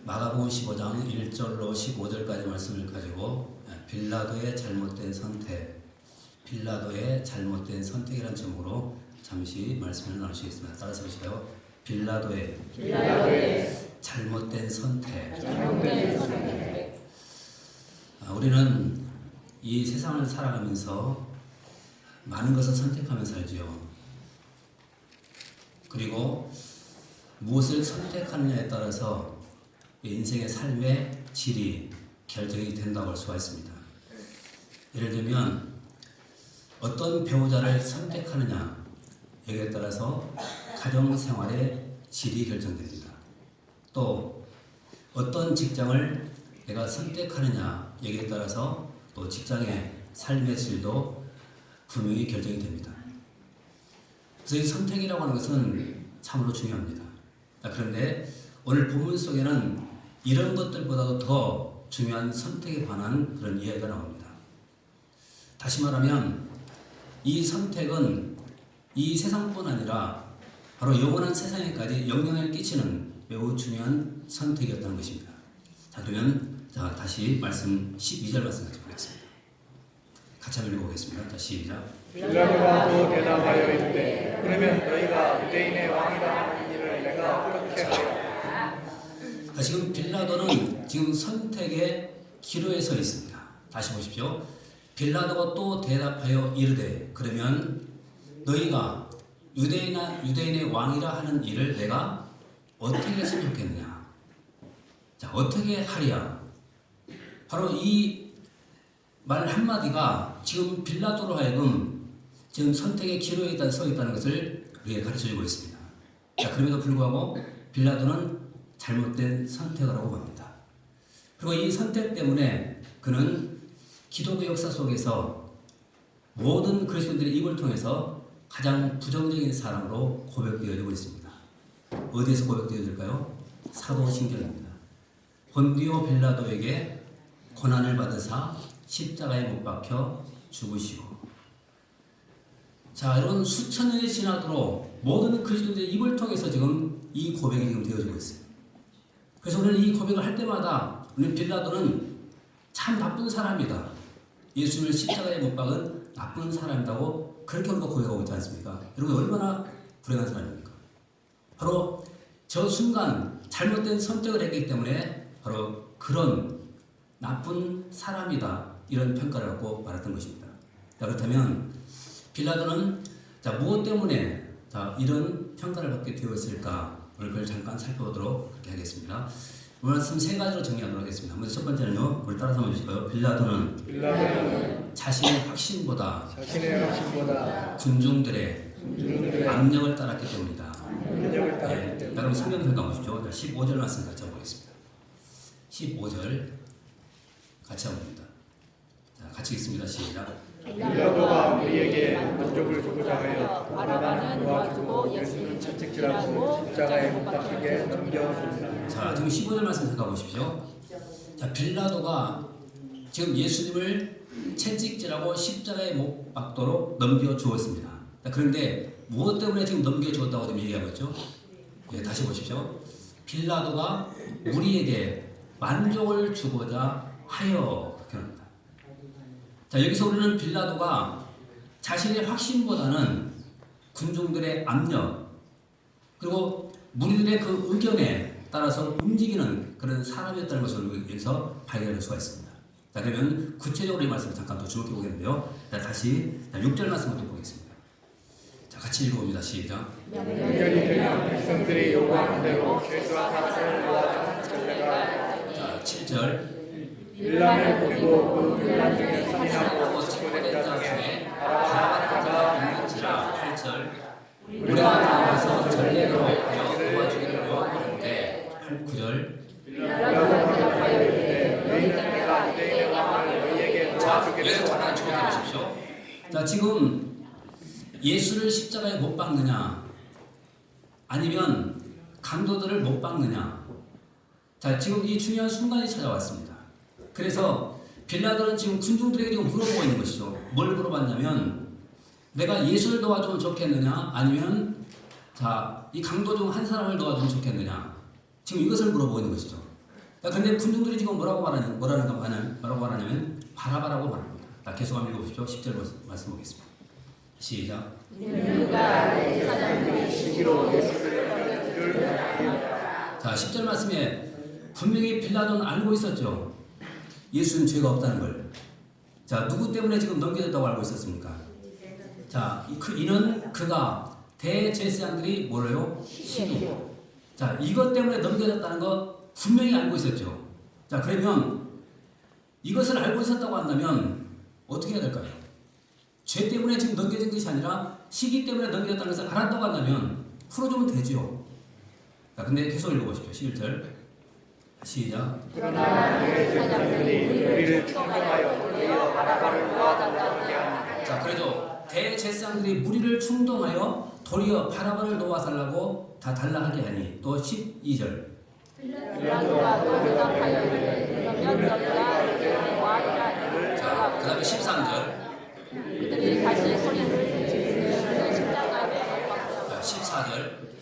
마가복음 15장 1절로 15절까지 말씀을 가지고 빌라도의 잘못된 선택이라는 제목으로 잠시 말씀을 나누시겠습니다. 따라서 보실까요? 빌라도의 잘못된 선택. 우리는 이 세상을 살아가면서 많은 것을 선택하며 살지요. 그리고 무엇을 선택하느냐에 따라서 인생의 삶의 질이 결정이 된다고 할 수가 있습니다. 예를 들면 어떤 배우자를 선택하느냐 여기에 따라서 가정생활의 질이 결정됩니다. 또 어떤 직장을 내가 선택하느냐 여기에 따라서 또 직장의 삶의 질도 분명히 결정이 됩니다. 그래서 이 선택이라고 하는 것은 참으로 중요합니다. 그런데 오늘 본문 속에는 이런 것들보다도 더 중요한 선택에 관한 그런 이야기가 나옵니다. 다시 말하면 이 선택은 이 세상뿐 아니라 바로 영원한 세상에까지 영향을 끼치는 매우 중요한 선택이었다는 것입니다. 자, 그러면 다시 말씀 12절 말씀 같이 보겠습니다. 같이 한번 읽어보겠습니다. 자, 시작. 빌라도가 또 대답하여 이르되 그러면 너희가 유대인의 왕이라 하는 일을 내가 어떻게 하여? 지금 빌라도는 지금 선택의 기로에 서 있습니다. 다시 보십시오. 빌라도가 또 대답하여 이르되 그러면 너희가 유대인의 왕이라 하는 일을 내가 어떻게 했으면 좋겠느냐? 자, 어떻게 하랴? 바로 이 말 한마디가 지금 빌라도로 하여금 지금 선택의 기로에 서 있다는 것을 우리에게 가르쳐주고 있습니다. 자, 그럼에도 불구하고 빌라도는 잘못된 선택을 하고 갑니다. 그리고 이 선택 때문에 그는 기독교 역사 속에서 모든 그리스도인들의 입을 통해서 가장 부정적인 사람으로 고백되어지고 있습니다. 어디에서 고백되어질까요? 사도신경입니다. 본디오 빌라도에게 고난을 받으사 십자가에 못 박혀 죽으시고, 자, 여러분 수천 년이 지나도록 모든 그리스도인들의 입을 통해서 지금 이 고백이 지금 되어지고 있어요. 그래서 우리는 이 고백을 할 때마다 우리 빌라도는 참 나쁜 사람이다. 예수님을 십자가에 못 박은 나쁜 사람이라고 그렇게 우리가 고백하고 있지 않습니까? 여러분 얼마나 불행한 사람입니까? 바로 저 순간 잘못된 선택을 했기 때문에 바로 그런 나쁜 사람이다. 이런 평가를 갖고 말했던 것입니다. 자, 그렇다면 빌라도는 무엇 때문에 이런 평가를 받게 되었을까? 오늘 그걸 잠깐 살펴보도록 그렇게 하겠습니다. 오늘 말씀 세 가지로 정리하도록 하겠습니다. 먼저 첫 번째는요, 우리 따라서 한번 주실까요? 빌라도는 자신의 확신보다 군중들의 압력을 따랐기 때문이다. 자, 그럼 성경 평가 보십시오. 15절 말씀 같이 한번 보겠습니다. 15절 같이 한번 봅니다. 자, 같이 읽습니다. 시작. 빌라도가 우리에게 만족을 주고자 하여 바라바는 놓아주고 예수는 채찍질하고 십자가에 못 박히게 넘겨주니라. 자, 지금 15절 말씀 잠깐 보십시오. 자, 빌라도가 지금 예수님을 채찍질하고 십자가에 못 박도록 넘겨주었습니다. 자, 그런데 무엇 때문에 지금 넘겨주었다고 지금 얘기하고 있죠? 네, 다시 보십시오. 빌라도가 우리에게 만족을 주고자 하여 그렇게 합니다. 자, 여기서 우리는 빌라도가 자신의 확신보다는 군중들의 압력 그리고 무리들의 그 의견에 따라서 움직이는 그런 사람이었다는 것을 여기서 발견할 수가 있습니다. 자, 그러면 구체적으로 이 말씀을 잠깐 더 주목해 보겠는데요. 자, 다시 6절 말씀부터 보겠습니다. 자, 같이 읽어봅니다. 시작. 명절이 되면 백성들이 요구하는 대로 죄수와 사람을 놓아주는 전례가. 자, 7절. 빌라를 보이고 그 빌라 중에 선인하고 치고된 자 중에 바라바가 있는지라. 8절. 우리가 나와서 전례로 하여 도와주기로 하는데. 9절. 빌라도가 대답하여 이르되 너희는 내가 유대인의 왕을 너희에게 도와주기를 원하느냐. 자, 지금 예수를 십자가에 못 박느냐 아니면 강도들을 못 박느냐. 자, 지금 이 중요한 순간이 찾아왔습니다. 그래서 빌라도는 지금 군중들에게 지금 물어보고 있는 것이죠. 뭘 물어봤냐면 내가 예수를 도와주면 좋겠느냐 아니면 이 강도 중 한 사람을 도와주면 좋겠느냐. 지금 이것을 물어보고 있는 것이죠. 자, 그런데 군중들이 지금 뭐라고 말하냐면 바라바라고 말합니다. 자, 계속 한번 읽어보십시오. 10절 말씀 보겠습니다. 시작. 누가 제사장들이 시기로 예수를 자, 10절 말씀에 분명히 빌라도는 알고 있었죠. 예수는 죄가 없다는 걸. 자, 누구 때문에 지금 넘겨졌다고 알고 있었습니까? 자, 이는 그가 대제사장들이 뭐래요? 시기. 자, 이것 때문에 넘겨졌다는 것 분명히 알고 있었죠. 자, 그러면 이것을 알고 있었다고 한다면 어떻게 해야 될까요? 죄 때문에 지금 넘겨진 것이 아니라 시기 때문에 넘겨졌다는 것을 알았다고 한다면 풀어주면 되죠. 자, 근데 계속 읽어보십시오. 11절. 시작. 그러나 제사장들이 우리를 충동하여 우리여 바라바를 놓아달라고 하니 자, 그래도 대제사장들이 무리를 충동하여 도리어 바라바를 놓아달라고 다 달라 하게 하니 또 12절. 빌라도가 또 대답하여 이르되 그러면 너희가 이르되 와이라 자, 그 다음에 13절. 그들이 다시 소리를 지르되 십자가에 못 박자. 자, 14절.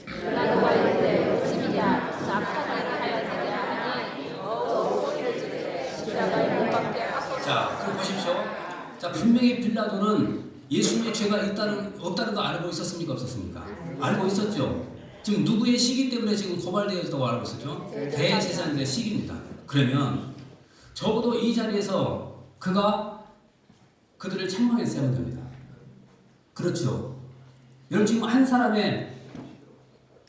빌라도가 이르되 무슨이냐 낙타를 하였느냐 하니 소리를 지르되 십자가에 못 박게 하소서. 자, 그럼 보십시오. 자, 분명히 빌라도는 예수님의 죄가 없다는 거 알고 있었습니까? 없었습니까? 알고 있었죠. 지금 누구의 시기 때문에 지금 고발되어 있다고 알고 있었죠? 대제사장들의 시기입니다. 그러면 적어도 이 자리에서 그들을 책망했어야 됩니다. 그렇죠. 여러분, 지금 한 사람의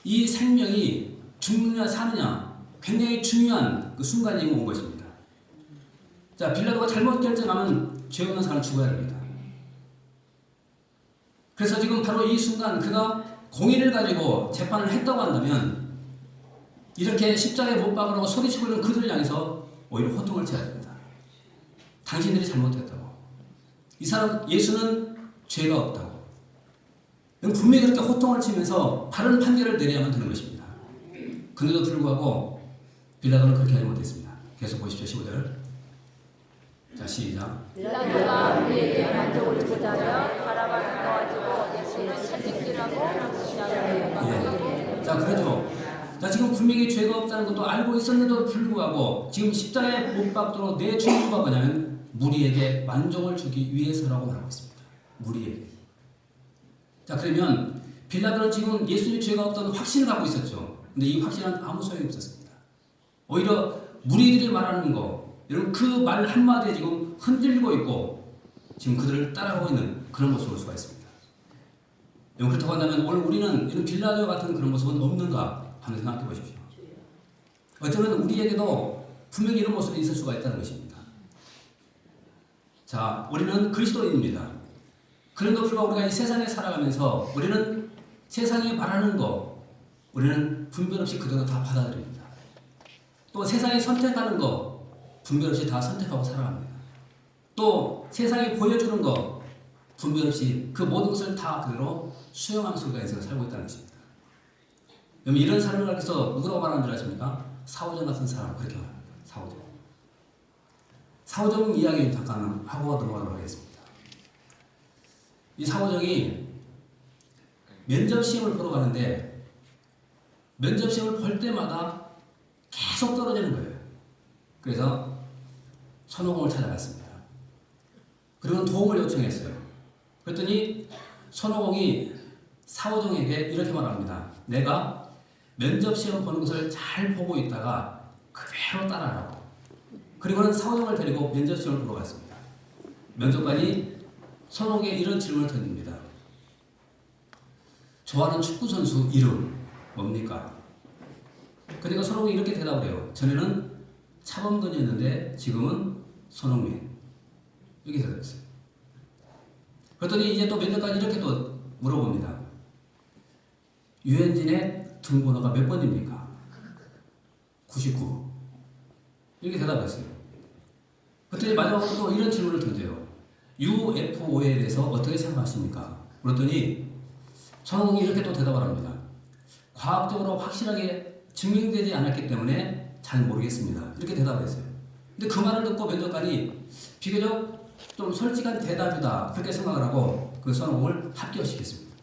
이 생명이 죽느냐 사느냐 굉장히 중요한 그 순간이 온 것입니다. 자, 빌라도가 잘못 결정하면 죄 없는 사람 죽어야 합니다. 그래서 지금 바로 이 순간 그가 공의를 가지고 재판을 했다고 한다면 이렇게 십자가에 못 박으라고 소리치고 있는 그들을 향해서 오히려 호통을 쳐야 됩니다. 당신들이 잘못했다고. 이 사람 예수는 죄가 없다고. 분명히 그렇게 호통을 치면서 바른 판결을 내려야만 되는 것입니다. 그런데도 불구하고 빌라도는 그렇게 하지 못했습니다. 계속 보십시오. 15절. 자, 시작. 빌라도가 우리에게 만족을 주고자 하여 바라바를 놓아주고 예수를 채찍질하고 십자가에 못 박게. 자, 그러죠. 자, 지금 분명히 죄가 없다는 것도 알고 있었는데도 불구하고 지금 십자가에 못 박도록 내 중요가 뭐냐면 무리에게 만족을 주기 위해서라고 말하고 있습니다. 무리에게. 자, 그러면 빌라도는 지금 예수님의 죄가 없다는 확신을 갖고 있었죠. 근데 이 확신은 아무 소용이 없었습니다. 오히려 무리들이 말하는 거, 여러분 그 말 한마디에 지금 흔들리고 있고 지금 그들을 따라가고 있는 그런 모습을 볼 수가 있습니다. 여러분, 그렇다고 한다면 오늘 우리는 이런 빌라도 같은 그런 모습은 없는가 한번 생각해 보십시오. 어쩌면 우리에게도 분명히 이런 모습이 있을 수가 있다는 것입니다. 자, 우리는 그리스도인입니다. 그런데도 불구하고 우리가 이 세상에 살아가면서 우리는 세상이 말하는 거 우리는 분별 없이 그대로 다 받아들입니다. 또 세상이 선택하는 거 분별 없이 다 선택하고 살아갑니다. 또 세상이 보여주는 거 분별 없이 그 모든 것을 다 그대로 수용하면서 우리가 인생을 살고 있다는 것입니다. 여러분, 이런 삶을 가르쳐서 누구라고 말하는 줄 아십니까? 사오정 같은 사람, 그렇게 말합니다. 사오정. 사오정 이야기 잠깐 하고 넘어가도록 하겠습니다. 이 사오정이 면접 시험을 보러 가는데 면접 시험을 볼 때마다 계속 떨어지는 거예요. 그래서 손오공을 찾아갔습니다. 그리고 도움을 요청했어요. 그랬더니 손오공이 사오정에게 이렇게 말합니다. 내가 면접 시험 보는 것을 잘 보고 있다가 그대로 따라하라고. 그리고는 사오정을 데리고 면접 시험을 보러 갔습니다. 면접관이 손오공에게 이런 질문을 던집니다. 좋아하는 축구선수 이름 뭡니까? 그러니까 손흥민이 이렇게 대답을 해요. 전에는 차범근이었는데 지금은 손흥민. 이렇게 대답했어요. 그랬더니 이제 또 면접관이 이렇게 또 물어봅니다. 유현진의 등번호가 몇 번입니까? 99. 이렇게 대답했어요. 그랬더니 마지막으로 또 이런 질문을 던져요. UFO에 대해서 어떻게 생각하십니까? 그랬더니 손흥민이 이렇게 또 대답을 합니다. 과학적으로 확실하게 증명되지 않았기 때문에 잘 모르겠습니다. 이렇게 대답을 했어요. 근데 그 말을 듣고 면접관이 비교적 좀 솔직한 대답이다 그렇게 생각을 하고 그 손오공을 합격시켰습니다.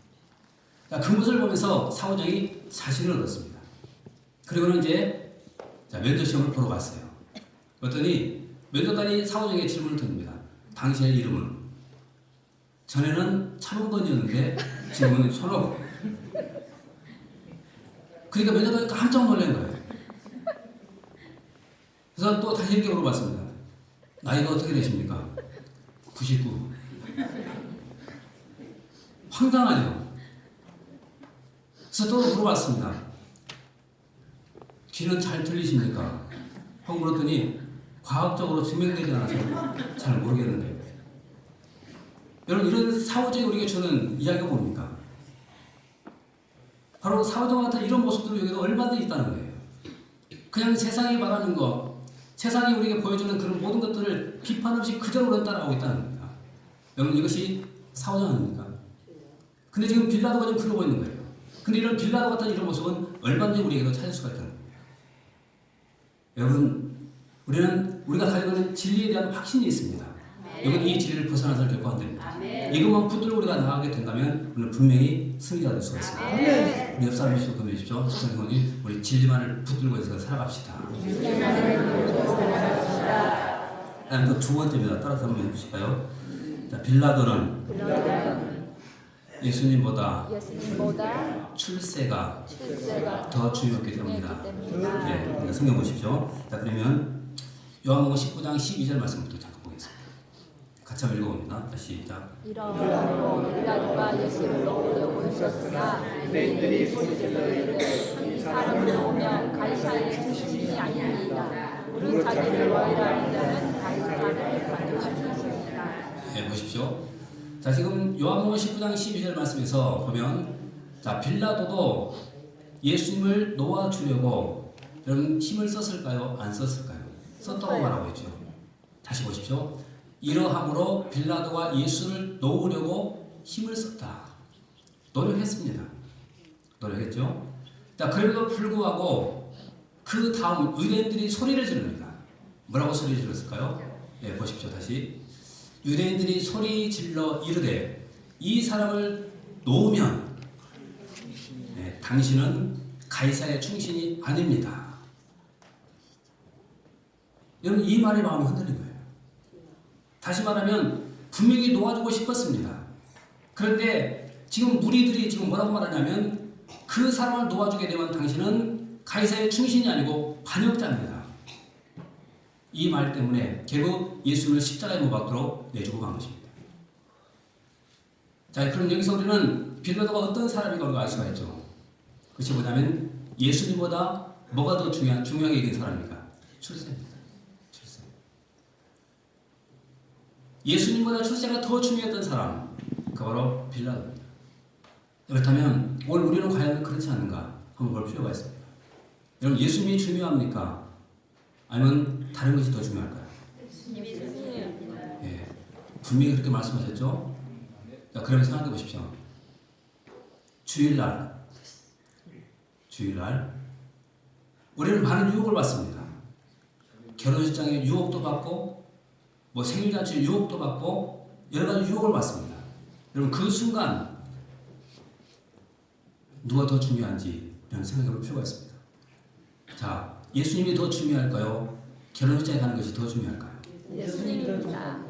그 모습을 보면서 사오정이 자신을 얻었습니다. 그리고는 이제 자, 면접 시험을 보러 갔어요. 그랬더니 면접관이 사후적인 질문을 듭니다. 당신의 이름은? 전에는 차범근이었는데 지금은 손호고. 그러니까 면접관이 깜짝 놀란 거예요. 그래서 또 다시 이렇게 물어봤습니다. 나이가 어떻게 되십니까? 99. 황당하죠. 그래서 또 물어봤습니다. 귀는 잘 들리십니까? 하고 물었더니 과학적으로 증명되지 않아서 잘 모르겠는데요. 여러분, 이런 사후적인 우리에게 주는 이야기가 뭡니까? 바로 사후적 같은 이런 모습들이 여기도 얼마든지 있다는 거예요. 그냥 세상이 말하는 거, 세상이 우리에게 보여주는 그런 모든 것들을 비판 없이 그대로 따라가고 있다는 겁니다. 여러분, 이것이 사후적 아닙니까? 근데 지금 빌라도가 지금 그러고 있는 거예요. 근데 이런 빌라도 같은 이런 모습은 얼마든지 우리에게도 찾을 수가 있다는 겁니다. 여러분, 우리가 가지고 있는 진리에 대한 확신이 있습니다. 여러분, 이 진리를 벗어나서 결코 안 됩니다. 이것만 붙들고 우리가 나가게 된다면 우리는 분명히 승리가 될 수가 있습니다. 우리 옆 사람이 좀 건드리십시오. 선생님, 우리 진리만을 붙들고 해서 살아갑시다. 다음 또 두 번째입니다. 따라서 한번 해주실까요? 자, 빌라도는 예수님보다 출세가 더 중요했기 때문이다. 네, 성경 보십시오. 자, 그러면 요한복음 19장 12절 말씀부터 잠깐 보겠습니다. 같이 한번 읽어봅니다. 다시 시작. 이러므로 빌라도가 예수를 놓으려고 했었으나 유대인들이 소리질러 이르되 이 사람을 놓으면 가이사의 출신이 아닙니다. 우리 자기를 너희라는 자는 가이사를 받으실 것입니다. 네, 보십시오. 자, 지금 요한복음 19장 12절 말씀에서 보면, 자, 빌라도도 예수님을 놓아주려고 여러분 힘을 썼을까요? 안 썼을까요? 썼다고 말하고 있죠. 다시 보십시오. 이러함으로 빌라도가 예수를 놓으려고 힘을 썼다. 노력했습니다. 노력했죠. 자, 그럼에도 불구하고 그 다음 유대인들이 소리를 지릅니다. 뭐라고 소리 질렀을까요? 네, 보십시오. 다시. 유대인들이 소리 질러 이르되 이 사람을 놓으면 당신은 가이사의 충신이 아닙니다. 여러분, 이 말에 마음이 흔들린 거예요. 다시 말하면 분명히 놓아주고 싶었습니다. 그런데 지금 무리들이 지금 뭐라고 말하냐면 그 사람을 놓아주게 되면 당신은 가이사의 충신이 아니고 반역자입니다. 이 말 때문에 결국 예수를 십자가에 못 박도록 내주고 간 것입니다. 자, 그럼 여기서 우리는 빌라도가 어떤 사람인가 우리가 알 수가 있죠. 그것이 뭐냐면 예수님보다 뭐가 더 중요하게 여긴 사람입니까? 출세입니다. 출세. 예수님보다 출세가 더 중요했던 사람, 그 바로 빌라도입니다. 그렇다면 오늘 우리는 과연 그렇지 않은가 한번 볼 필요가 있습니다. 여러분, 예수님이 중요합니까? 아니면 다른 것이 더 중요할까요? 예, 분명히 그렇게 말씀하셨죠? 자, 그러면 생각해 보십시오. 주일날 우리는 많은 유혹을 받습니다. 결혼식장에 유혹도 받고 뭐 생일잔치 유혹도 받고 여러 가지 유혹을 받습니다. 여러분, 그 순간 누가 더 중요한지 이런 생각해 볼 필요가 있습니다. 자, 예수님이 더 중요할까요? 결혼식장에 가는 것이 더 중요할까요? 예수님입니다.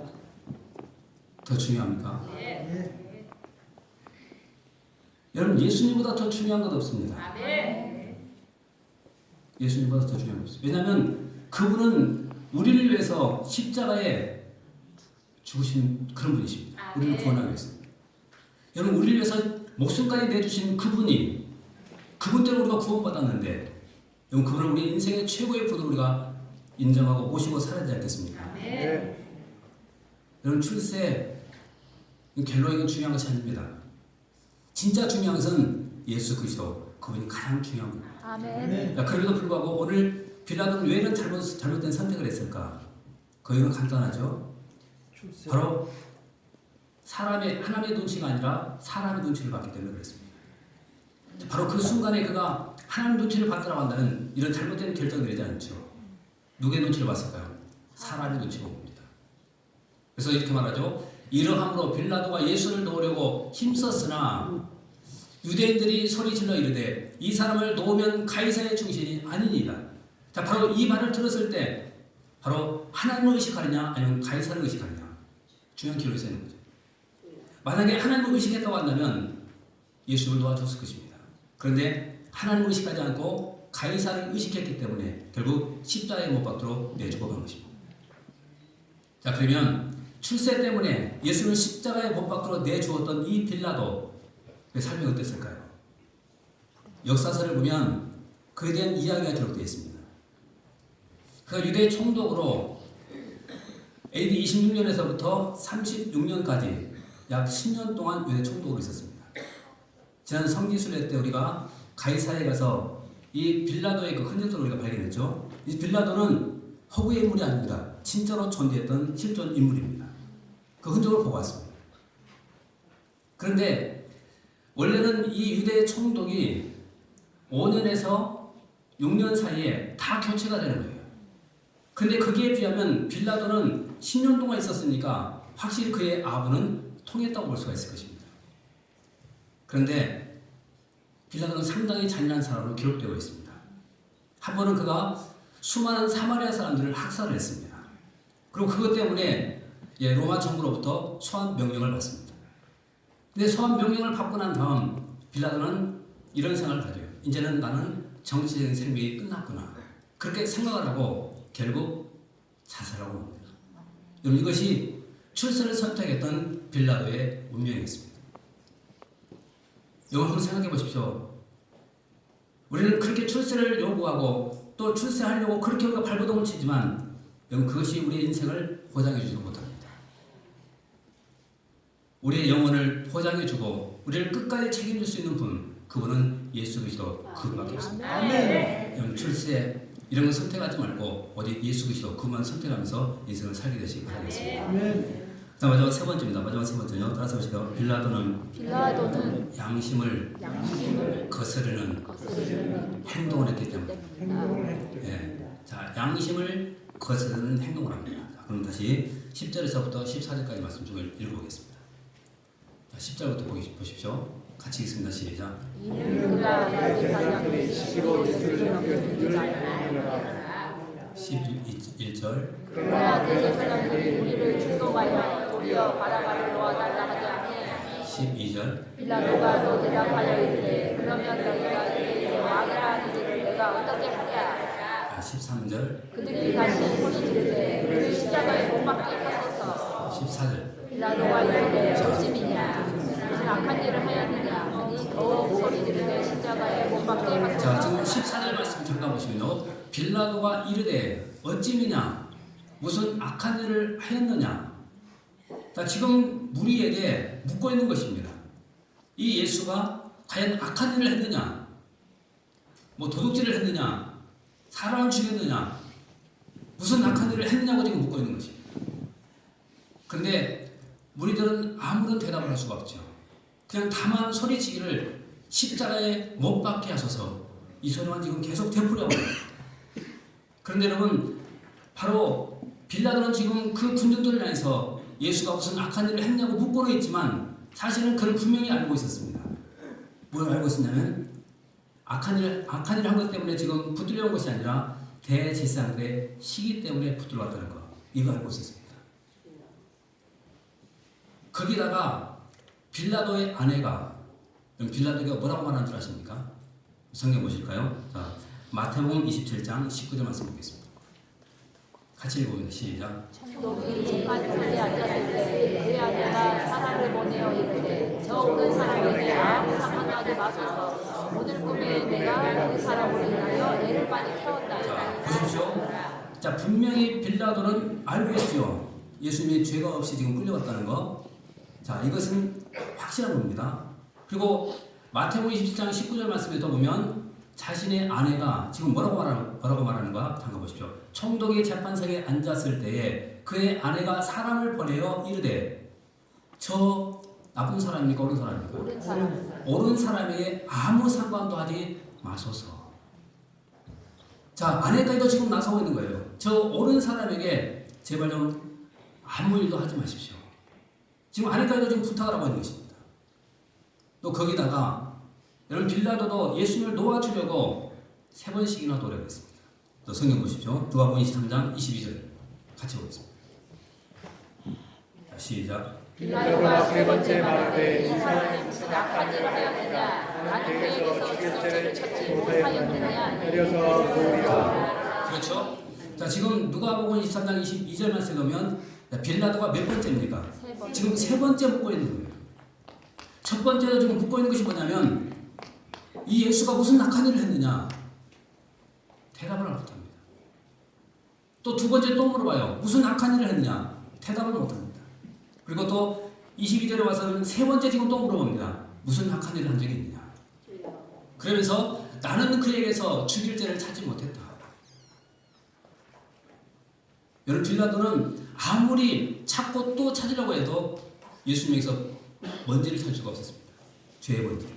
더 중요합니까? 여러분, 예수님보다 더 중요한 것 없습니다. 예수님보다 더 중요한 것 없습니다. 왜냐하면 그분은 우리를 위해서 십자가에 죽으신 그런 분이십니다. 우리를 구원하기 위해서. 여러분, 우리를 위해서 목숨까지 내주신 그분이, 그분 때문에 우리가 구원받았는데 여러분, 그분을 우리 인생의 최고의 분으로 우리가 인정하고 모시고 살아야 되지 않겠습니까? 여러분, 출세 결론은 중요한 것이 아닙니다. 진짜 중요한 것은 예수 그리스도, 그분이 가장 중요한 겁니다. 아멘. 그럼에도 불구하고 오늘 빌라도는 왜 이런 잘못된 선택을 했을까? 그 이유는 간단하죠. 바로 하나님의 눈치가 아니라 사람의 눈치를 받기 때문에 그랬습니다. 바로 그 순간에 그가 하나님 눈치를 받으라고 한다는 이런 잘못된 결정을 내지 않죠. 누구의 눈치를 봤을까요? 사람의 눈치를 봅니다. 그래서 이렇게 말하죠. 이러함으로 빌라도가 예수를 놓으려고 힘썼으나 유대인들이 소리질러 이르되 이 사람을 놓으면 가이사의 충신이 아니니라. 자, 바로 이 말을 들었을 때 바로 하나님을 의식하느냐 아니면 가이사를 의식하느냐 중요한 기로에 서 있는 거죠. 만약에 하나님을 의식했다고 한다면 예수를 놓아줬을 것입니다. 그런데 하나님을 의식하지 않고 가이사를 의식했기 때문에 결국 십자가에 못 박도록 내주고 간 것입니다. 자, 그러면 출세 때문에 예수를 십자가에 못 박도록 내주었던 이 빌라도의 삶이 어땠을까요? 역사서를 보면 그에 대한 이야기가 기록되어 있습니다. 그가 유대 총독으로 AD 26년에서부터 36년까지 약 10년 동안 유대 총독으로 있었습니다. 지난 성지순례 때 우리가 가이사에 가서 이 빌라도의 그 흔적들을 우리가 발견했죠. 이 빌라도는 허구의 인물이 아닙니다. 진짜로 존재했던 실존 인물입니다. 그 흔적을 보고 왔습니다. 그런데 원래는 이 유대 총독이 5년에서 6년 사이에 다 교체가 되는 거예요. 그런데 거기에 비하면 빌라도는 10년 동안 있었으니까 확실히 그의 아부는 통했다고 볼 수가 있을 것입니다. 그런데 빌라도는 상당히 잔인한 사람으로 기록되고 있습니다. 한 번은 그가 수많은 사마리아 사람들을 학살을 했습니다. 그리고 그것 때문에 로마 정부로부터 소환 명령을 받습니다. 근데 소환 명령을 받고 난 다음 빌라도는 이런 생각을 가져요. 이제는 나는 정치적인 생명이 끝났구나. 그렇게 생각을 하고 결국 자살하고 맙니다. 여러분, 이것이 출세를 선택했던 빌라도의 운명이었습니다. 여러분, 한번 생각해 보십시오. 우리는 그렇게 출세를 요구하고 또 출세하려고 그렇게 우리가 발버둥을 치지만 여러분, 그것이 우리의 인생을 보장해주지 못합니다. 우리의 영혼을 포장해주고 우리를 끝까지 책임질 수 있는 분, 그분은 예수 그리스도 그분밖에 없습니다. 아멘. 여러분, 출세 이런 거 선택하지 말고 오직 예수 그리스도 그분만 선택하면서 인생을 살게 되시기 바라겠습니다. 자, 마지막 세 번째입니다. 마지막 세 번째는요. 따라서 보시죠. 빌라도는 양심을 거스르는 행동을 했기 때문에. 예. 자, 양심을 거스르는 행동을 합니다. 자, 그럼 다시 10절에서부터 14절까지 말씀 좀 읽어보겠습니다. 자, 10절부터 보십시오. 같이 읽습니다. 시작. 이르가 나의 사냥을 시로 예수를 넘겨준 줄 11절. 그러나 대제사장들이 우리를 충동하여 도리어 바라바를 놓아달라 하지 아니하니 12절. 빌라도가 또 대답하여 이르되 그러면 너희가 이에게 왕이라 하는 이를 내가 어떻게 하랴. 13절. 그들이 다시 소리 지르되 그를 십자가에 못 박게 하소서. 14절. 빌라도가 이르되 어찌미냐 무슨 악한 일을 하였느냐 하니 더욱 소리 지르되 십자가에 못 박게 자, 하소서. 지금 14절 말씀 잠깐 보시면요. 빌라도가 이르되 어찌미냐 무슨 악한 일을 하였느냐. 자, 지금 무리에게 묻고 있는 것입니다. 이 예수가 과연 악한 일을 했느냐, 뭐 도둑질을 했느냐, 사람을 죽였느냐, 무슨 악한 일을 했느냐고 지금 묻고 있는 것입니다. 그런데 무리들은 아무런 대답을 할 수가 없죠. 그냥 다만 소리치기를 십자가에 못 박게 하소서, 이 소리만 지금 계속 되풀이하고 있습니다. 그런데 여러분, 바로 빌라도는 지금 그 군중들을 향해서 예수가 무슨 악한 일을 했냐고 묻고는 있지만 사실은 그를 분명히 알고 있었습니다. 뭘 알고 있었냐면 악한 일을 한 것 때문에 지금 붙들려온 것이 아니라 대제사장들의 시기 때문에 붙들어왔다는 거, 이거 알고 있었습니다. 거기다가 빌라도의 아내가, 빌라도가 뭐라고 말하는 줄 아십니까? 성경 보실까요? 자, 마태복음 27장 19절 말씀 보겠습니다. 같이 읽어봅니다. 시작. 총독이 재판석에 앉았을 때 그의 아내가 사람을 보내어 이르되 저 오는 사람에게 아무 상관하지 마소서. 오늘 꿈에 내가 그 사람으로 인하여 애를 많이 태웠다. 자, 보십시오. 자, 분명히 빌라도는 알고 있죠. 예수님이 죄가 없이 지금 끌려왔다는 거. 자, 이것은 확실한 겁니다. 그리고 마태복음 27장 19절 말씀에도 보면 자신의 아내가 지금 뭐라고 말하는가? 잠깐 보십시오. 총독이 재판석에 앉았을 때에 그의 아내가 사람을 보내어 이르되, 저 나쁜 사람입니까? 옳은 사람입니까? 옳은 사람. 옳은 사람에게 아무 상관도 하지 마소서. 자, 아내까지도 지금 나서고 있는 거예요. 저 옳은 사람에게 제발 좀 아무 일도 하지 마십시오. 지금 아내까지도 지금 부탁을 하고 있는 것입니다. 또 거기다가 여러분, 빌라도도 예수님을 놓아주려고 3번씩이나 노력했습니다. 또 또 성경 보십시오. 누가복음 23장 22절 같이 보겠습니다. 자, 시작. 빌라도가 세 번째 말하되 이 사람이 무슨 악한 일을 하였느냐? 나는 그에게서 죽일죄를 찾지 못하였느냐? 내려서 보리라. 그렇죠? 자, 지금 누가복음 23장 22절 말씀에 보면 빌라도가 몇 번째입니까? 세 번째. 지금 세 번째 묻고 있는 거예요. 첫 번째로 지금 묻고 있는 것이 뭐냐면 이 예수가 무슨 악한 일을 했느냐? 대답을 못합니다. 또 두 번째 또 물어봐요. 무슨 악한 일을 했느냐? 대답을 못합니다. 그리고 또 22절에 와서는 세 번째 지금 또 물어봅니다. 무슨 악한 일을 한 적이 있느냐? 그러면서 나는 그에게서 죽일 죄를 찾지 못했다. 여러분, 빌라도는 아무리 찾고 또 찾으려고 해도 예수님에게서 먼지를 찾을 수가 없었습니다. 죄의 먼지.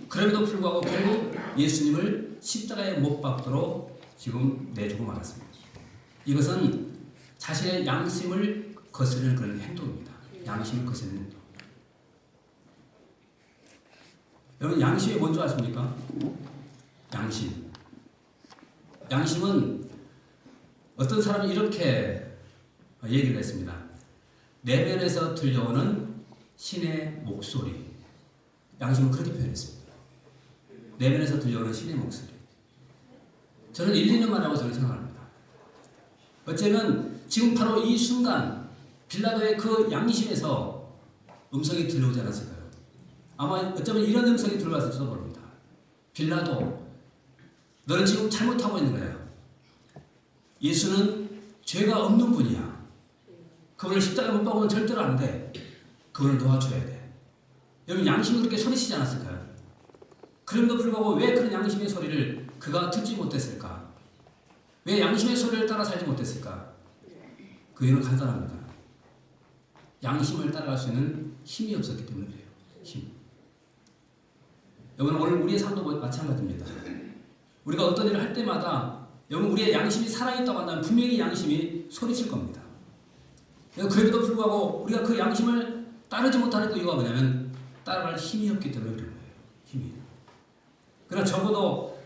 그럼에도 불구하고 결국 예수님을 십자가에 못 박도록 지금 내주고 말았습니다. 이것은 자신의 양심을 거스르는 그런 행동입니다. 양심을 거스르는 행동. 여러분, 양심이 뭔지 아십니까? 양심. 양심은 어떤 사람이 이렇게 얘기를 했습니다. 내면에서 들려오는 신의 목소리. 양심은 그렇게 표현했습니다. 내면에서 들려오는 신의 목소리. 저는 일리는 말하고 저는 생각합니다. 어쩌면 지금 바로 이 순간 빌라도의 그 양심에서 음성이 들려오지 않았을까요? 아마 어쩌면 이런 음성이 들어왔을지도 모릅니다. 빌라도, 너는 지금 잘못하고 있는 거야. 예수는 죄가 없는 분이야. 그분을 십자가에 못 박으면 절대로 안 돼. 그분을 도와줘야 돼. 여러분, 양심이 그렇게 소리치지 않았을까요? 그럼에도 불구하고 왜 그런 양심의 소리를 그가 듣지 못했을까? 왜 양심의 소리를 따라 살지 못했을까? 그 이유는 간단합니다. 양심을 따라갈 수 있는 힘이 없었기 때문에 그래요. 힘. 여러분, 오늘 우리의 삶도 마찬가지입니다. 우리가 어떤 일을 할 때마다 여러분, 우리의 양심이 살아있다고 한다면 분명히 양심이 소리칠 겁니다. 그럼에도 불구하고 우리가 그 양심을 따르지 못하는 그 이유가 뭐냐면 따라갈 힘이 없기 때문에 그런 거예요. 힘이. 그러나 적어도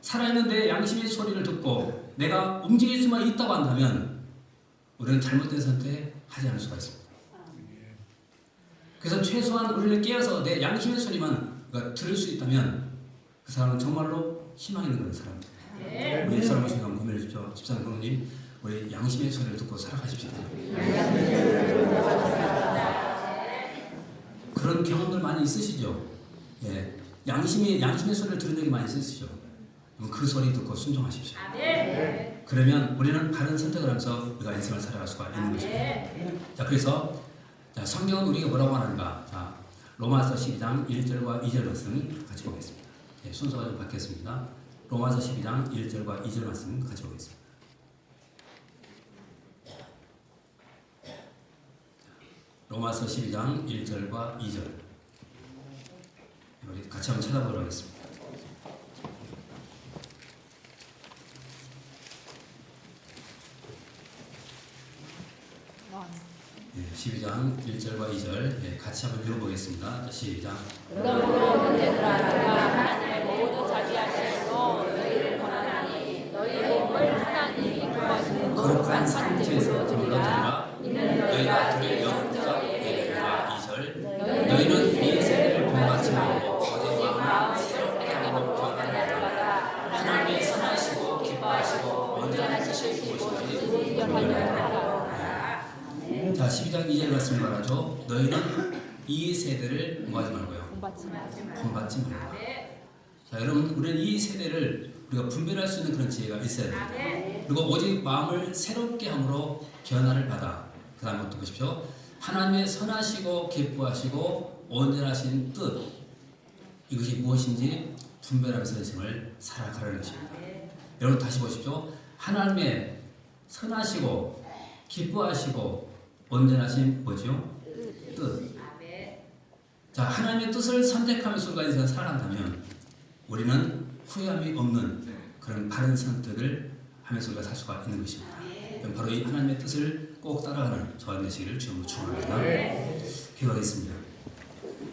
살아있는 내 양심의 소리를 듣고 내가 움직일 수만 있다고 한다면 우리는 잘못된 선택하지 않을 수가 있습니다. 그래서 최소한 우리를 깨어서 내 양심의 소리만 우리가 들을 수 있다면 그 사람은 정말로 희망 있는 그런 사람입니다. 우리 사람 보시면 한번 고민해 주십시오. 집사님, 부모님, 우리 양심의 소리를 듣고 살아가십시오. 그런 경험들 많이 있으시죠? 예, 양심의 소리를 들은 적이 많이 있으시죠? 그 소리 듣고 순종하십시오. 그러면 우리는 바른 선택을 하면서 우리가 인생을 살아갈 수가 있는 것입니다. 자, 그래서 성경은 우리가 뭐라고 하는가? 자, 로마서 12장 1절과 2절 말씀 같이 보겠습니다. 예, 순서가 좀 바뀌었습니다. 로마서 12장 1절과 2절 말씀 같이 보겠습니다. 로마서 12장 1절과 2절 우리 같이 한번 찾아보도록 하겠습니다. 네, 12장 1절과 2절 네, 같이 한번 읽어보겠습니다. 자, 시작. 그러므로 형제들아, 내가 하나님의 모두 자비하시고 너희를 권하나니 너희의 몸을 하나님이 구하시는 거룩한 상태에서 드리라. 이는 너희가 들을 영적 예배라. 2절. 너희는 이 세대를 본받지 말고 오직 마음을 새롭게 하고 변화를 하나님의 선하시고 기뻐하시고 온전한 뜻을 보시지 자, 12장 2절 말씀을 말하죠. 너희는 이 세대를 뭐하지 말고요. 본받지 말고. 자, 여러분, 우리는 이 세대를 우리가 분별할 수 있는 그런 지혜가 있어야 됩니다. 그리고 오직 마음을 새롭게 함으로 변화를 받아. 그 다음 것도 보십시오. 하나님의 선하시고 기뻐하시고 온전하신 뜻, 이것이 무엇인지 분별하면서 인생을 살아가라는 것입니다. 여러분, 다시 보십시오. 하나님의 선하시고 기뻐하시고 온전하신 뭐죠? 뜻. 자, 하나님의 뜻을 선택하면서 우리가 인생을 살아간다면 우리는 후회함이 없는 그런 바른 선택을 하면서 우리가 살 수가 있는 것입니다. 바로 이 하나님의 뜻을 꼭 따라가는 저와 되시기를 주님으로 축원합니다. 기도하겠습니다.